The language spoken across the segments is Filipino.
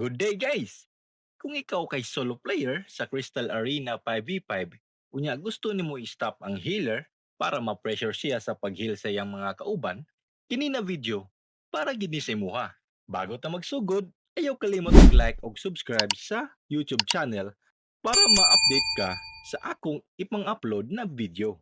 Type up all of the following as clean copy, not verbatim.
Good day guys! Kung ikaw kay solo player sa Crystal Arena 5v5, unya gusto nimo i-stop ang healer para ma-pressure siya sa pag-heal sa iyang mga kauban, kini na video para gini sa imuha. Bago ta magsugod, ayaw kalimot mag-like o subscribe sa YouTube channel para ma-update ka sa akong ipang-upload na video.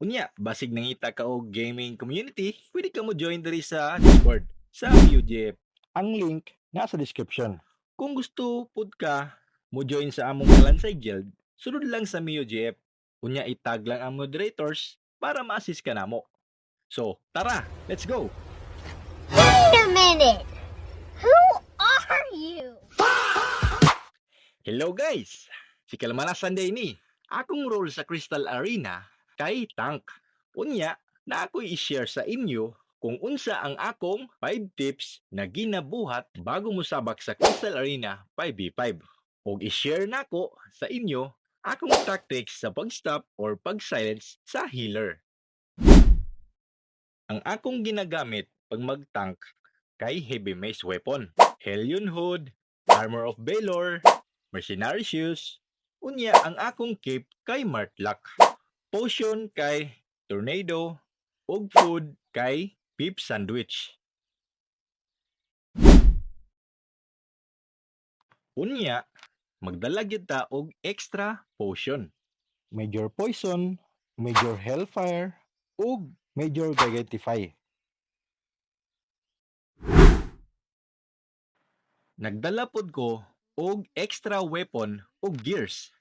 Unya, basig nangita ka og gaming community, pwede ka mo join diri sa Discord sa UGF. Ang link nasa description. Kung gusto pud ka mo join sa among Kalansay Guild, sunod lang sa MioGF. Unya itag lang ang moderators para ma-assist ka namo. So, tara, let's go! Wait a minute! Who are you? Hello guys! Si Kalmanasan day ni. Akong role sa Crystal Arena kay Tank. Unya, na ako'y i-share sa inyo kung unsa ang akong 5 tips na ginabuhat bago mo sabak sa Crystal Arena 5v5. O i-share nako sa inyo akong tactics sa pag-stop or pag-silence sa healer. Ang akong ginagamit pag mag-tank kay Heavy Mace Weapon, Hellion Hood, Armor of Valor, Mercenary Shoes, unya ang akong cape kay Martlock, Potion kay Tornado, ug food kay Beef Sandwich. Unya, magdala gyud ta og extra potion. Major Poison, Major Hellfire, ug Major Gigantify. Nagdala pod ko og extra weapon ug gears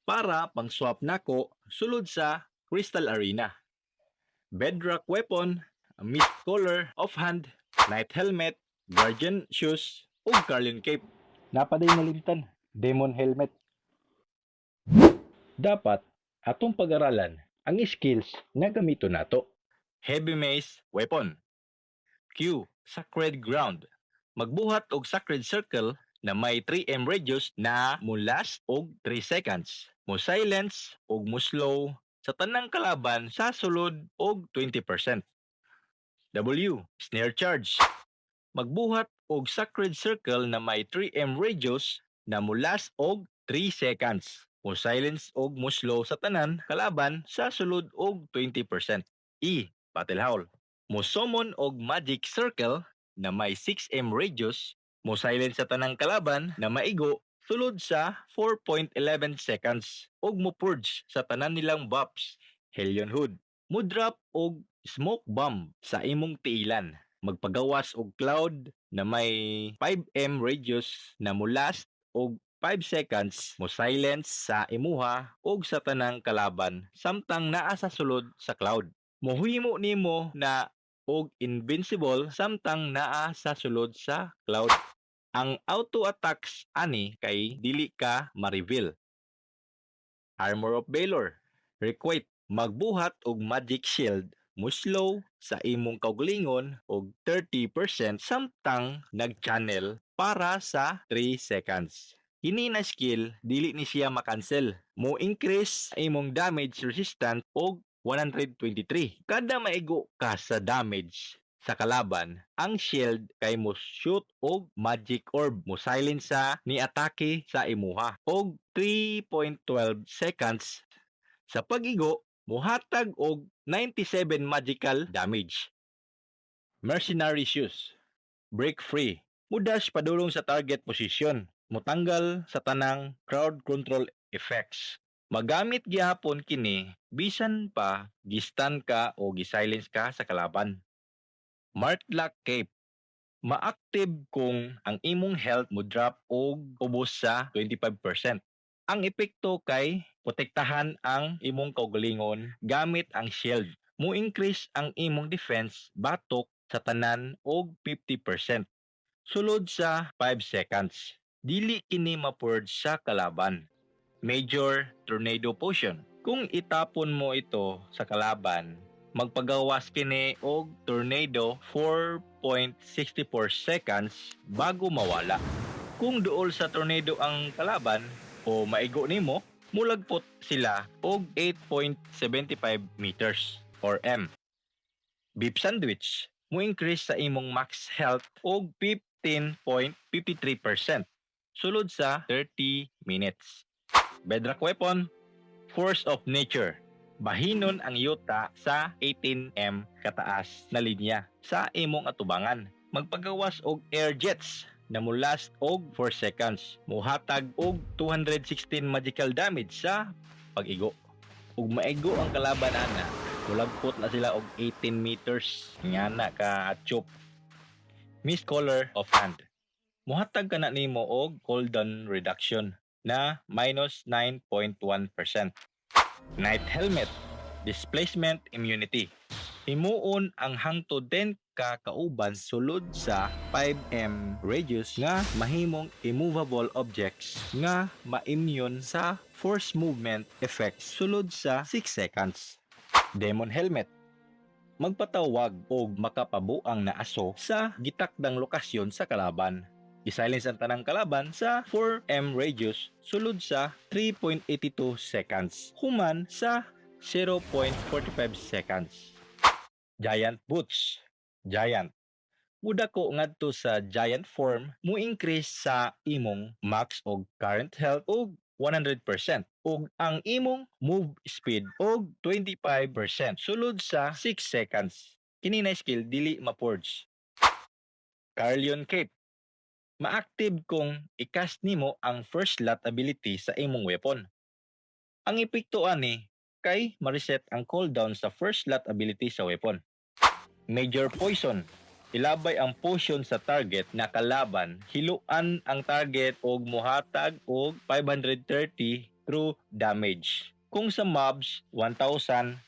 para pang-swap nako sulod sa Crystal Arena. Bedrock weapon, Mist Collar, Offhand, Knight Helmet, Guardian Shoes, ug Carlion Cape. Napaday nalimtan, Demon Helmet. Dapat atong pag-aralan ang skills nga gamito nato. Heavy Mace Weapon. Q. Sacred Ground. Magbuhat og Sacred Circle na may 3M radius na mo last og 3 seconds. Mo silence og mo slow sa tanang kalaban sa sulod og 20%. W. Snare Charge. Magbuhat og Sacred Circle na may 3M radius na mo last og 3 seconds. Mo silence og mo slow sa tanan kalaban sa sulod og 20%. E. Battle Howl. Mo summon og Magic Circle na may 6M radius, mo silence sa tanang kalaban na maigo sulod sa 4.11 seconds ug mo purge sa tanan nilang buffs. Hellion Hood. Mo drop og Smoke Bomb sa imong tiilan. Magpagawas og Cloud na may 5M radius na mo last og 5 seconds mo silence sa imuha og sa tanang kalaban samtang naa sa sulod sa cloud. Mohimo nimo na og invincible samtang naa sa sulod sa cloud. Ang auto attacks ani kay dili ka ma-reveal. Armor of Valor. Requite. Magbuhat og Magic Shield mo slow sa imong kaugalingon og 30% samtang nag-channel para sa 3 seconds. Kini na skill, dili ni siya makancel. Mo increase imong damage resistance og 123. Kada maigo ka sa damage sa kalaban, ang shield kay mo shoot og magic orb mo silence sa ni atake sa imuha og 3.12 seconds. Sa pag-igo, muhatag og 97 magical damage. Mercenary Shoes. Break free. Mudash padulong sa target position. Mutanggal sa tanang crowd control effects. Magamit gihapon kini bisan pa gistan ka o gisilence ka sa kalaban. Martlock Cape. Ma-active kung ang imong health mo drop og ubos sa 25%. Ang epekto kay protektahan ang imong kaugalingon gamit ang shield. Mo increase ang imong defense batok sa tanan og 50%. Sulod sa 5 seconds. Dili kini ma-purge sa kalaban. Major Tornado Potion. Kung itapon mo ito sa kalaban, magpagawas kini og tornado 4.64 seconds bago mawala. Kung duol sa tornado ang kalaban o maigo nimo, mulagpot sila og 8.75 meters or M. Beef Sandwich. Mo increase sa imong max health og 15.53%. sulod sa 30 minutes. Bedrock weapon, force of nature. Bahinon ang yuta sa 18 m kataas na linya sa imong atubangan. Magpagawas og air jets na mulast og 4 seconds. Muhatag og 216 magical damage sa pag-igo. Ug maigo ang kalaban ana, mulagpot na sila og 18 meters. Ngana ka atchop. Miss color of hand. Muhatag ka na nimo og cooldown reduction na minus 9.1%. Knight helmet, displacement immunity. Himuon ang hangtod 10 ka kauban sulod sa 5 m radius nga mahimong immovable objects nga ma-immune sa force movement effects sulod sa 6 seconds. Demon helmet, magpatawag og makapabuang na aso sa gitakdang lokasyon sa kalaban. I-silence ang tanang kalaban sa 4 m radius sulod sa 3.82 seconds human sa 0.45 seconds. Giant boots. Giant. Muda ko ngadto sa giant form mo increase sa imong max og current health og 100% ug ang imong move speed og 25% sulod sa 6 seconds. Kini na skill dili ma-forge. Carleon Cape. Ma-active kung i-cast nimo ang first slot ability sa imong weapon. Ang epekto ani kay ma-reset ang cooldown sa first slot ability sa weapon. Major poison. Ilabay ang potion sa target na kalaban, hiluan ang target og muhatag og 530 true damage. Kung sa mobs, 1,330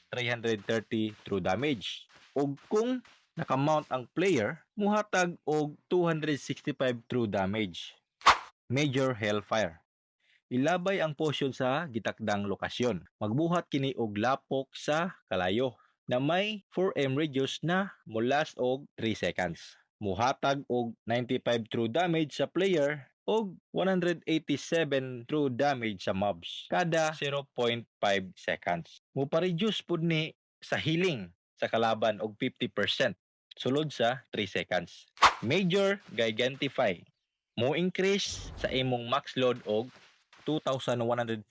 true damage. Ug kung nakamount ang player, muhatag og 265 true damage. Major Hellfire. Ilabay ang potion sa gitakdang lokasyon. Magbuhat kini og lapok sa kalayo na may 4 m radius na mulast og 3 seconds. Muhatag og 95 true damage sa player og 187 true damage sa mobs kada 0.5 seconds. Mupa-reduce pud ni sa healing sa kalaban og 50% sulod sa 3 seconds. Major Gigantify. Mo increase sa imong max load og 2,149%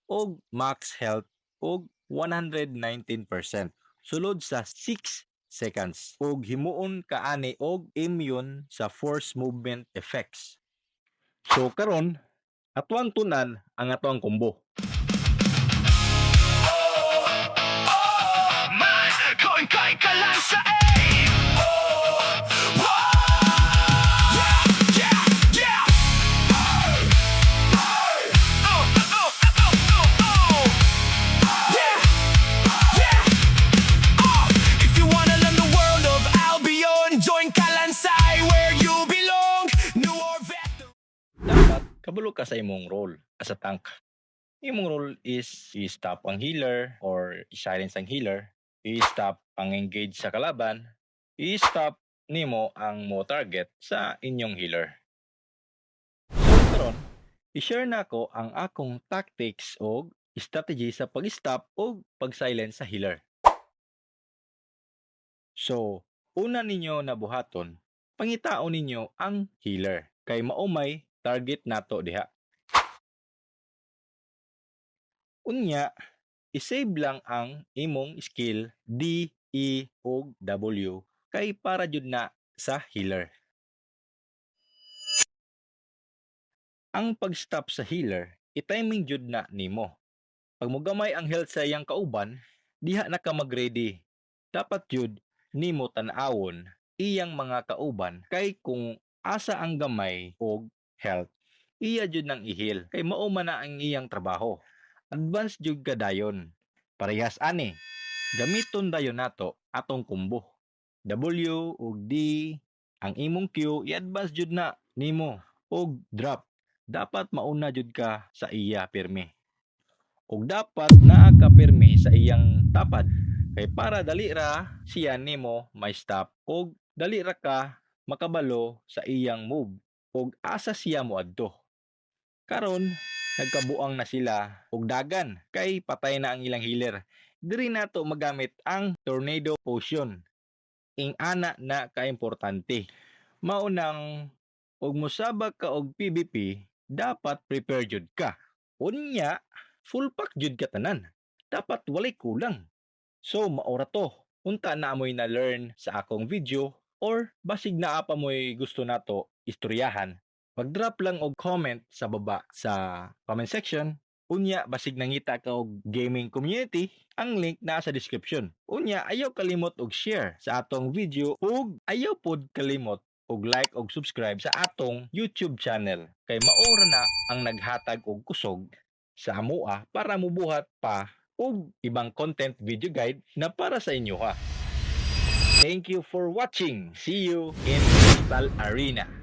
og max health og 119% sulod sa 6 seconds ug himuon kaani og immune sa force movement effects. So karon atuang tunan ang atuang combo. Man, going kay kalansa If you wanna learn the world of Albion, join Kalansay where you belong. New or veteran. Dapat kabalo ka sa imong role as a tank. Imong role is i-stop ang healer or i-silence ang healer, i-stop ang engage sa kalaban, i-stop nimo ang mo target sa inyong healer. So karon, i-share nako ang akong tactics o strategy sa pag-stop o pag-silence sa healer. So, una ninyo na buhaton, pangitaon ninyo ang healer kay maumay target nato diha. Unya, isave lang ang imong skill D, E, ug W kay para jud na sa healer. Ang pag-stop sa healer, i-timing jud na nimo. Pag mogamay ang health sa iyang kauban, diha na ka mag-ready. Dapat jud nimo tan-awon iyang mga kauban kay kung asa ang gamay og health, iya jud nang i-heal kay mao man na ang iyang trabaho. Advance jud ka dayon. Parehas ani. Gamiton dayon nato atong combo. W ug D, ang imong Q i-advance jud na nimo og drop. Dapat mauna jud ka sa iya pirmi. Ug dapat naa ka pirmi sa iyang tapad kay para dali ra siya nimo may stop ug dali ra ka makabalo sa iyang move ug asa siya moadto. Karon nagkabuang na sila og dagan kay patay na ang ilang healer. Diri nato magamit ang Tornado Potion. Ing ana na kaimportante. Maunang og mosabak ka og PVP, dapat prepare jud ka. Unya, full pack jud ka tanan. Dapat walay kulang. So maora to. Unta na amoy na learn sa akong video or basig naa pa mo'y gusto nato istoryahan. Mag-drop lang og comment sa baba sa comment section. Unya, basig nangita ka og gaming community, ang link na sa description. Unya, ayaw kalimot og share sa atong video ug ayaw pod kalimot og like og subscribe sa atong YouTube channel. Kay maora na ang naghatag og kusog sa amoa para mubuhat pa og ibang content video guide na para sa inyo ha. Thank you for watching. See you in Crystal Arena.